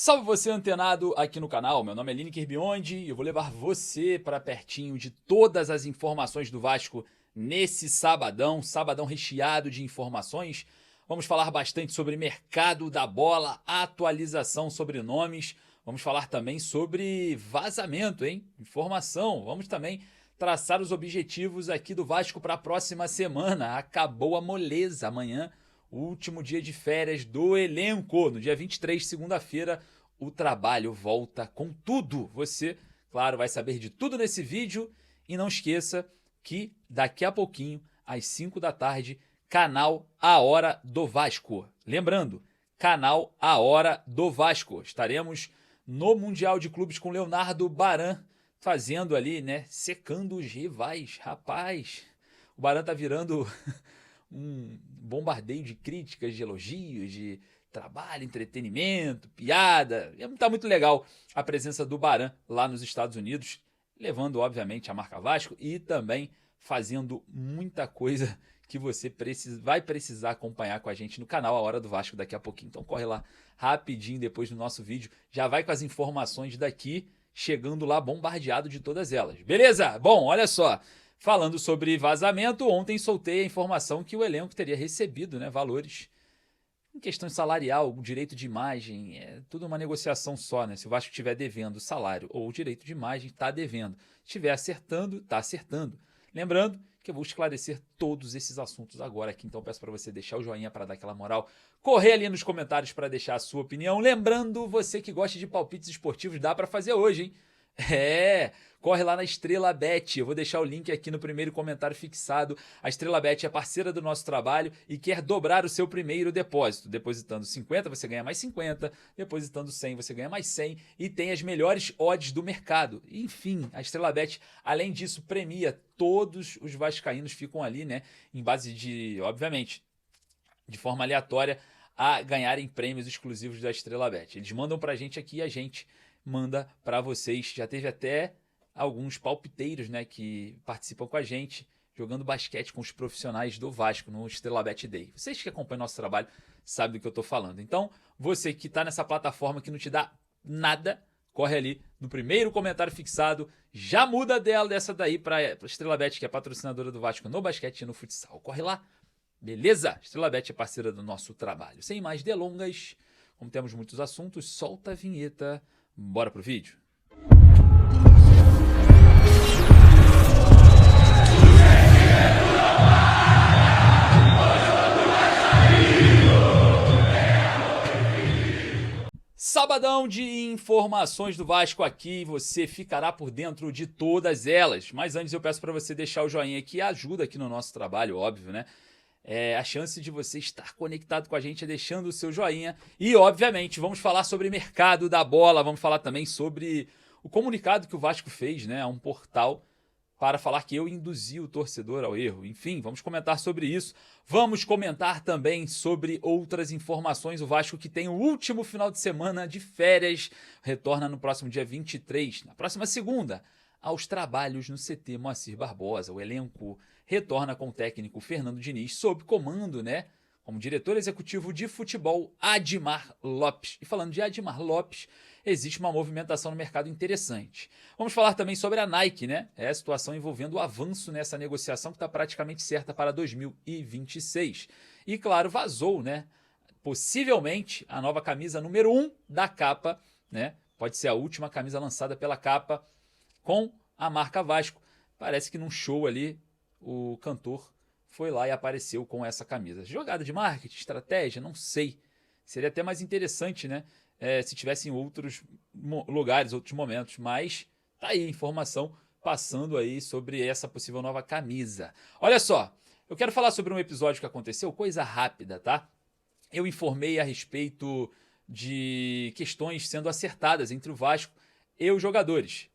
Salve você antenado aqui no canal, meu nome é Lineker Biondi e eu vou levar você para pertinho de todas as informações do Vasco nesse sabadão recheado de informações. Vamos falar bastante sobre mercado da bola, atualização sobre nomes, vamos falar também sobre vazamento, informação, vamos também traçar os objetivos aqui do Vasco para a próxima semana. Acabou a moleza amanhã. O último dia de férias do elenco. No dia 23, segunda-feira, o trabalho volta com tudo. Você, claro, vai saber de tudo nesse vídeo. E não esqueça que daqui a pouquinho, às 5 da tarde, canal A Hora do Vasco. Lembrando, canal A Hora do Vasco. Estaremos no Mundial de Clubes com Leonardo Baran, fazendo ali, né, secando os rivais. Rapaz, o Baran tá virando um bombardeio de críticas, de elogios, de trabalho, entretenimento, piada. Tá muito legal a presença do Baran lá nos Estados Unidos, levando obviamente a marca Vasco e também fazendo muita coisa que você vai precisar acompanhar com a gente no canal A Hora do Vasco daqui a pouquinho. Então corre lá rapidinho depois do nosso vídeo, já vai com as informações daqui, chegando lá bombardeado de todas elas. Beleza? Bom, olha só. Falando sobre vazamento, ontem soltei a informação que o elenco teria recebido, né, valores em questão salarial, direito de imagem, é tudo uma negociação só, né? Se o Vasco estiver devendo salário ou direito de imagem, está devendo. Se estiver acertando, está acertando. Lembrando que eu vou esclarecer todos esses assuntos agora aqui, então peço para você deixar o joinha para dar aquela moral, correr ali nos comentários para deixar a sua opinião. Lembrando, você que gosta de palpites esportivos, dá para fazer hoje, hein? Corre lá na Estrela Bet, eu vou deixar o link aqui no primeiro comentário fixado. A Estrela Bet é parceira do nosso trabalho e quer dobrar o seu primeiro depósito. Depositando 50, você ganha mais 50, depositando 100, você ganha mais 100 e tem as melhores odds do mercado. Enfim, a Estrela Bet, além disso, premia todos os vascaínos, ficam ali, né, em base de, obviamente, de forma aleatória, a ganharem prêmios exclusivos da Estrela Bet. Eles mandam pra gente aqui e a gente manda para vocês. Já teve até alguns palpiteiros, né, que participam com a gente, jogando basquete com os profissionais do Vasco no Estrela Bet Day. Vocês que acompanham nosso trabalho sabem do que eu estou falando. Então, você que está nessa plataforma que não te dá nada, corre ali no primeiro comentário fixado, já muda dessa daí para a Estrela Bet, que é patrocinadora do Vasco no basquete e no futsal. Corre lá, beleza? Estrela Bet é parceira do nosso trabalho. Sem mais delongas, como temos muitos assuntos, solta a vinheta. Bora pro vídeo? Sabadão de informações do Vasco aqui, você ficará por dentro de todas elas. Mas antes eu peço para você deixar o joinha que ajuda aqui no nosso trabalho, óbvio, né? A chance de você estar conectado com a gente é deixando o seu joinha. E, obviamente, vamos falar sobre mercado da bola, vamos falar também sobre o comunicado que o Vasco fez, né, a um portal para falar que eu induzi o torcedor ao erro. Enfim, vamos comentar sobre isso. Vamos comentar também sobre outras informações. O Vasco, que tem o último final de semana de férias, retorna no próximo dia 23, na próxima segunda, aos trabalhos no CT Moacir Barbosa. O elenco retorna com o técnico Fernando Diniz, sob comando, né, como diretor executivo de futebol, Admar Lopes. E falando de Admar Lopes, existe uma movimentação no mercado interessante. Vamos falar também sobre a Nike, né? É a situação envolvendo o avanço nessa negociação que está praticamente certa para 2026. E claro, vazou, né, possivelmente a nova camisa número 1 da capa, né? Pode ser a última camisa lançada pela capa com a marca Vasco. Parece que num show ali o cantor foi lá e apareceu com essa camisa. Jogada de marketing, estratégia, não sei. Seria até mais interessante, né, se tivesse em outros lugares, outros momentos. Mas tá aí informação passando aí sobre essa possível nova camisa. Olha só, eu quero falar sobre um episódio que aconteceu, coisa rápida, tá? Eu informei a respeito de questões sendo acertadas entre o Vasco e os jogadores.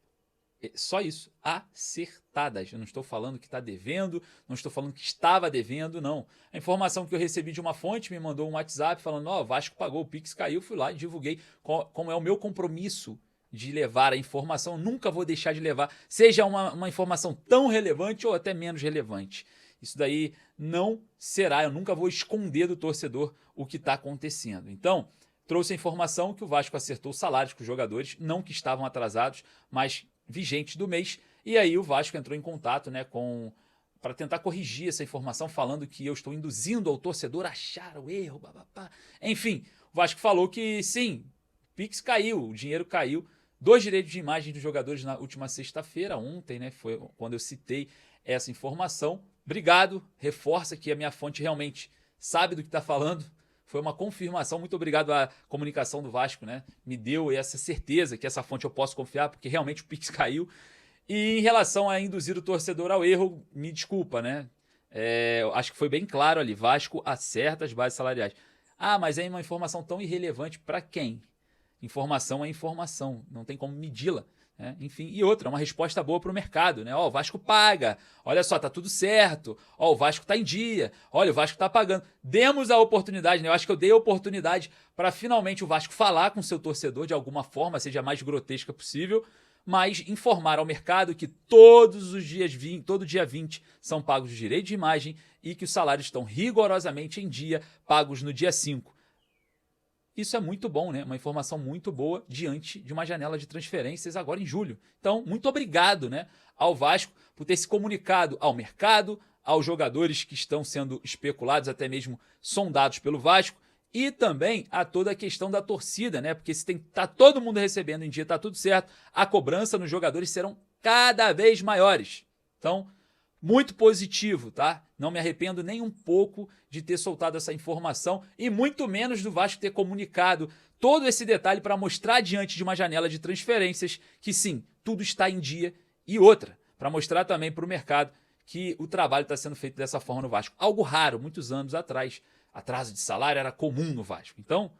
Só isso, acertadas. Eu não estou falando que está devendo, não estou falando que estava devendo, não. A informação que eu recebi de uma fonte me mandou um WhatsApp falando: ó, o Vasco pagou, o Pix caiu, fui lá e divulguei como é o meu compromisso de levar a informação. Nunca vou deixar de levar, seja uma informação tão relevante ou até menos relevante. Isso daí não será, eu nunca vou esconder do torcedor o que está acontecendo. Então, trouxe a informação que o Vasco acertou os salários com os jogadores, não que estavam atrasados, mas vigentes do mês. E aí o Vasco entrou em contato, né, para tentar corrigir essa informação, falando que eu estou induzindo ao torcedor a achar o erro, babapá. Enfim, o Vasco falou que sim, o Pix caiu, o dinheiro caiu. 2 direitos de imagem dos jogadores na última sexta-feira, ontem, né? Foi quando eu citei essa informação. Obrigado, reforça que a minha fonte realmente sabe do que está falando. Foi uma confirmação, muito obrigado à comunicação do Vasco, né? Me deu essa certeza que essa fonte eu posso confiar, porque realmente o Pix caiu. E em relação a induzir o torcedor ao erro, me desculpa, né? Acho que foi bem claro ali, Vasco acerta as bases salariais. Ah, mas é uma informação tão irrelevante para quem? Informação é informação, não tem como medi-la. Né? Enfim, e outra, uma resposta boa para o mercado. Né? Ó, o Vasco paga, olha só, tá tudo certo. Ó, o Vasco tá em dia, olha, o Vasco tá pagando. Demos a oportunidade, né? Eu acho que eu dei a oportunidade para finalmente o Vasco falar com seu torcedor de alguma forma, seja a mais grotesca possível, mas informar ao mercado que todos os dias 20, todo dia 20 são pagos os direitos de imagem e que os salários estão rigorosamente em dia, pagos no dia 5. Isso é muito bom, né? Uma informação muito boa diante de uma janela de transferências agora em julho. Então, muito obrigado, né, ao Vasco por ter se comunicado ao mercado, aos jogadores que estão sendo especulados, até mesmo sondados pelo Vasco, e também a toda a questão da torcida, né? Porque se tá todo mundo recebendo em dia, tá tudo certo, a cobrança nos jogadores serão cada vez maiores. Então, muito positivo, tá? Não me arrependo nem um pouco de ter soltado essa informação e muito menos do Vasco ter comunicado todo esse detalhe para mostrar diante de uma janela de transferências que sim, tudo está em dia. E outra, para mostrar também para o mercado que o trabalho está sendo feito dessa forma no Vasco. Algo raro, muitos anos atrás. Atraso de salário era comum no Vasco. Então,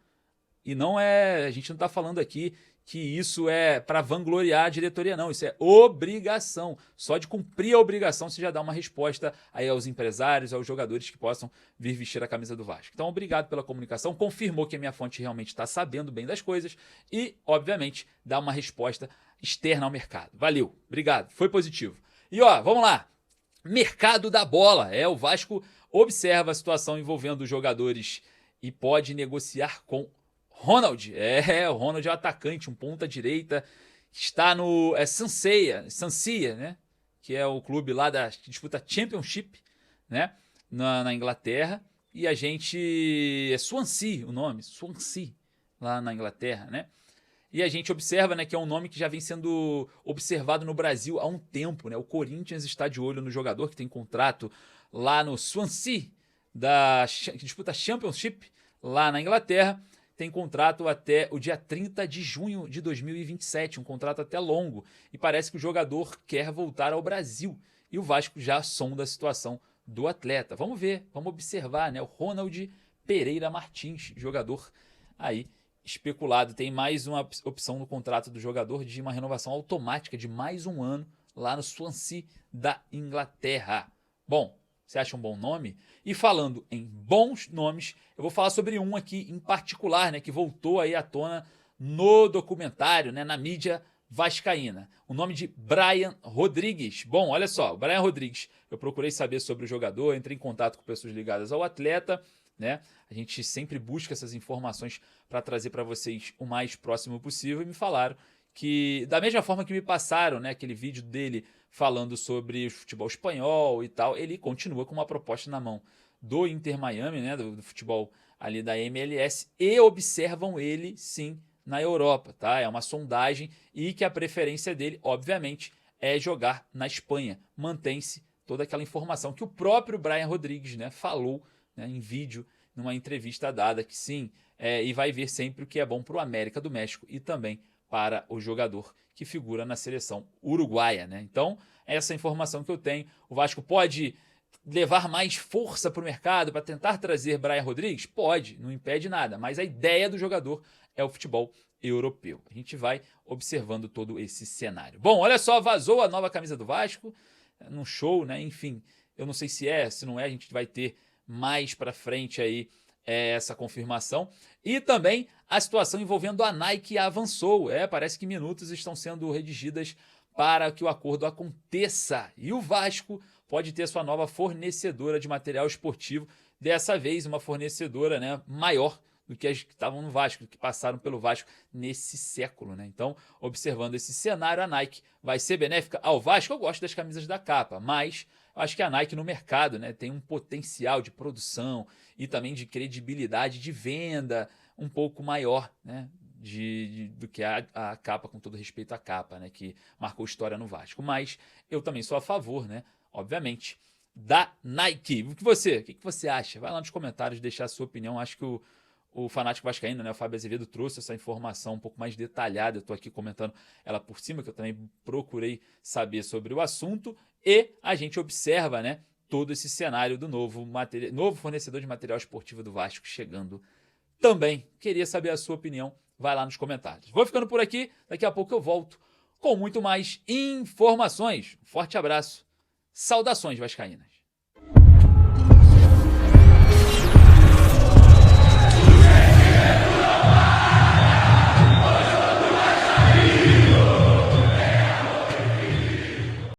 e não é, a gente não está falando aqui que isso é para vangloriar a diretoria, não. Isso é obrigação. Só de cumprir a obrigação você já dá uma resposta aí aos empresários, aos jogadores que possam vir vestir a camisa do Vasco. Então, obrigado pela comunicação. Confirmou que a minha fonte realmente está sabendo bem das coisas e, obviamente, dá uma resposta externa ao mercado. Valeu, obrigado, foi positivo. E ó, vamos lá. Mercado da bola. O Vasco observa a situação envolvendo os jogadores e pode negociar com Ronald. O Ronald é um atacante, um ponta-direita, que está no Swansea, né? Que é o clube lá que disputa Championship, né? Na Inglaterra. E a gente... É Swansea o nome, Swansea, lá na Inglaterra, né? E a gente observa, né, que é um nome que já vem sendo observado no Brasil há um tempo, né? O Corinthians está de olho no jogador que tem contrato lá no Swansea, que disputa Championship lá na Inglaterra. Tem contrato até o dia 30 de junho de 2027, um contrato até longo. E parece que o jogador quer voltar ao Brasil. E o Vasco já sonda a situação do atleta. Vamos ver, vamos observar, né? O Ronald Pereira Martins, jogador aí especulado. Tem mais uma opção no contrato do jogador de uma renovação automática de mais um ano lá no Swansea da Inglaterra. Bom, você acha um bom nome? E falando em bons nomes, eu vou falar sobre um aqui em particular, né, que voltou aí à tona no documentário, né, na mídia vascaína. O nome de Brian Rodrigues. Bom, olha só, o Brian Rodrigues, eu procurei saber sobre o jogador, entrei em contato com pessoas ligadas ao atleta, né? A gente sempre busca essas informações para trazer para vocês o mais próximo possível e me falaram que, da mesma forma que me passaram, né, aquele vídeo dele falando sobre o futebol espanhol e tal, ele continua com uma proposta na mão do Inter Miami, né, do futebol ali da MLS, e observam ele sim na Europa, tá? É uma sondagem e que a preferência dele, obviamente, é jogar na Espanha. Mantém-se toda aquela informação que o próprio Brian Rodrigues, né, falou, né, em vídeo, numa entrevista dada, que sim, e vai ver sempre o que é bom para o América do México e também para o jogador que figura na seleção uruguaia, né? Então, essa informação que eu tenho. O Vasco pode levar mais força para o mercado para tentar trazer Brian Rodrigues? Pode, não impede nada, mas a ideia do jogador é o futebol europeu. A gente vai observando todo esse cenário. Bom, olha só, vazou a nova camisa do Vasco, num show, né? Enfim, eu não sei se não é, a gente vai ter mais para frente aí essa confirmação. E também a situação envolvendo a Nike avançou. Parece que minutos estão sendo redigidas para que o acordo aconteça. E o Vasco pode ter sua nova fornecedora de material esportivo, dessa vez uma fornecedora, né, maior do que as que estavam no Vasco, do que passaram pelo Vasco nesse século, né? Então, observando esse cenário, a Nike vai ser benéfica ao Vasco. Eu gosto das camisas da capa, mas eu acho que a Nike no mercado, né, tem um potencial de produção e também de credibilidade de venda um pouco maior, né, do que a capa, com todo respeito à capa, né, que marcou história no Vasco. Mas eu também sou a favor, né, obviamente, da Nike. O que você acha? Vai lá nos comentários deixar a sua opinião. Acho que o fanático vascaíno, né, o Fábio Azevedo, trouxe essa informação um pouco mais detalhada. Eu estou aqui comentando ela por cima, que eu também procurei saber sobre o assunto. E a gente observa, né, todo esse cenário do novo fornecedor de material esportivo do Vasco chegando também. Queria saber a sua opinião. Vai lá nos comentários. Vou ficando por aqui. Daqui a pouco eu volto com muito mais informações. Um forte abraço. Saudações vascaínas.